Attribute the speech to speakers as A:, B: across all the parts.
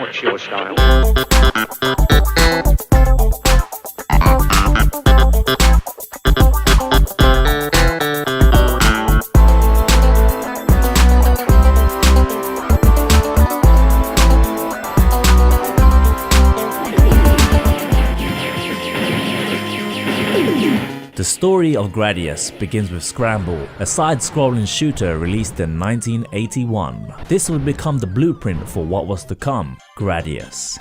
A: What's your style?
B: The story of Gradius begins with Scramble, a side-scrolling shooter released in 1981. This would become the blueprint for what was to come, Gradius.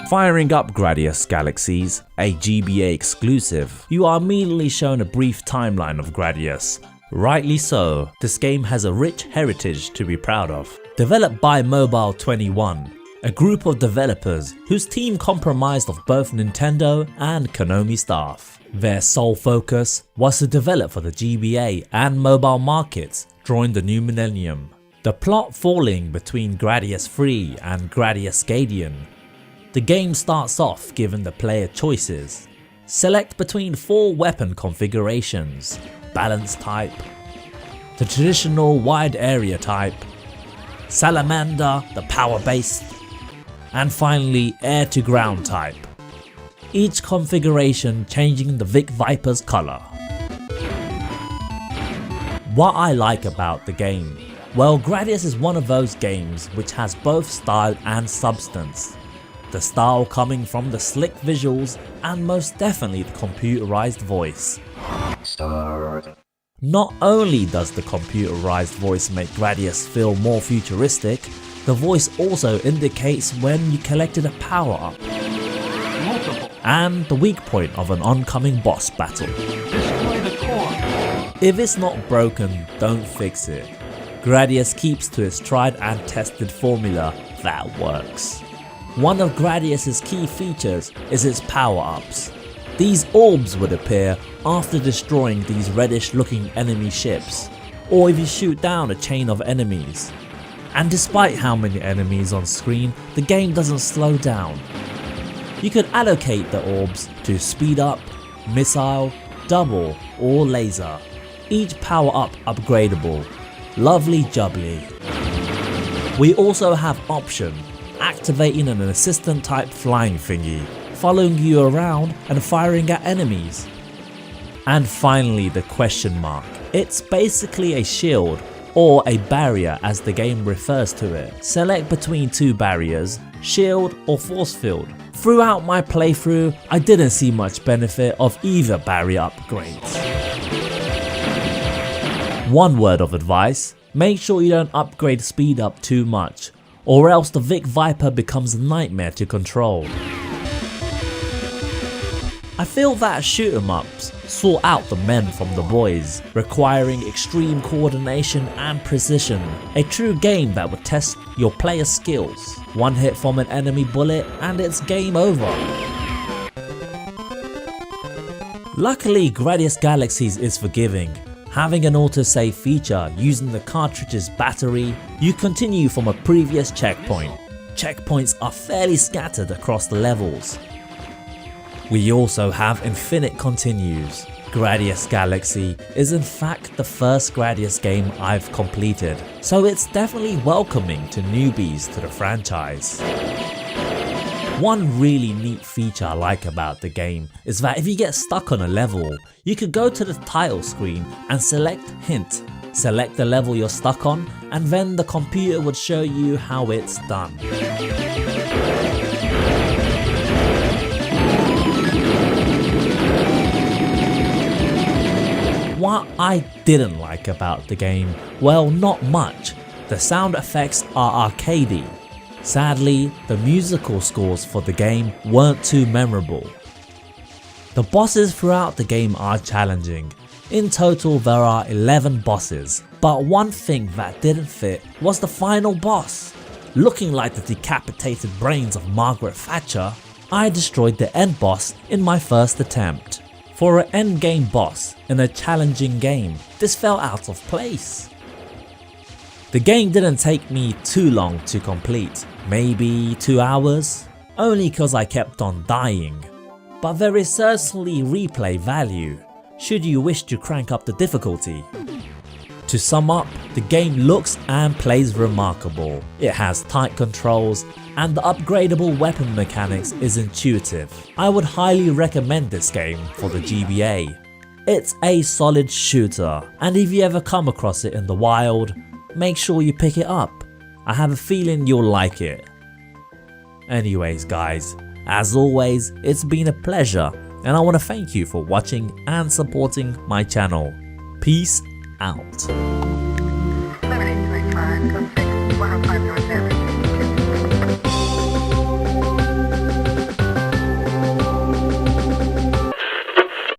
B: Firing up Gradius Galaxies, a GBA exclusive, you are immediately shown a brief timeline of Gradius. Rightly so, this game has a rich heritage to be proud of. Developed by Mobile 21, a group of developers whose team comprised of both Nintendo and Konami staff. Their sole focus was to develop for the GBA and mobile markets during the new millennium. The plot falling between Gradius 3 and Gradius Guardian. The game starts off giving the player choices. Select between 4 weapon configurations: balance type, the traditional wide area type, salamander, the power based, and finally air to ground type. Each configuration changing the Vic Viper's colour. What I like about the game? Well, Gradius is one of those games which has both style and substance. The style coming from the slick visuals and most definitely the computerized voice. Not only does the computerized voice make Gradius feel more futuristic, the voice also indicates when you collected a power up and the weak point of an oncoming boss battle. If it's not broken, don't fix it. Gradius keeps to its tried and tested formula that works. One of Gradius's key features is its power-ups. These orbs would appear after destroying these reddish looking enemy ships, or if you shoot down a chain of enemies. And despite how many enemies on screen, the game doesn't slow down. You could allocate the orbs to speed up, missile, double or laser. Each power up upgradable. Lovely jubbly. We also have option, activating an assistant type flying thingy, following you around and firing at enemies. And finally the question mark. It's basically a shield or a barrier as the game refers to it. Select between 2 barriers, shield or force field. Throughout my playthrough, I didn't see much benefit of either barrier upgrades. One word of advice, make sure you don't upgrade speed up too much, or else the Vic Viper becomes a nightmare to control. I feel that shoot 'em ups sort out the men from the boys, requiring extreme coordination and precision. A true game that would test your player's skills. One hit from an enemy bullet and it's game over. Luckily, Gradius Galaxies is forgiving. Having an autosave feature using the cartridge's battery, you continue from a previous checkpoint. Checkpoints are fairly scattered across the levels. We also have infinite continues. Gradius Galaxy is in fact the first Gradius game I've completed, so it's definitely welcoming to newbies to the franchise. One really neat feature I like about the game is that if you get stuck on a level, you could go to the title screen and select Hint. Select the level you're stuck on and then the computer would show you how it's done. What I didn't like about the game? Well, not much. The sound effects are arcadey. Sadly, the musical scores for the game weren't too memorable. The bosses throughout the game are challenging. In total there are 11 bosses, but one thing that didn't fit was the final boss. Looking like the decapitated brains of Margaret Thatcher, I destroyed the end boss in my first attempt. For an endgame boss in a challenging game, this fell out of place. The game didn't take me too long to complete, maybe 2 hours, only cause I kept on dying. But there is certainly replay value, should you wish to crank up the difficulty. To sum up, the game looks and plays remarkable. It has tight controls and the upgradable weapon mechanics is intuitive. I would highly recommend this game for the GBA. It's a solid shooter, and if you ever come across it in the wild, make sure you pick it up. I have a feeling you'll like it. Anyways guys, as always, it's been a pleasure and I want to thank you for watching and supporting my channel. Peace out.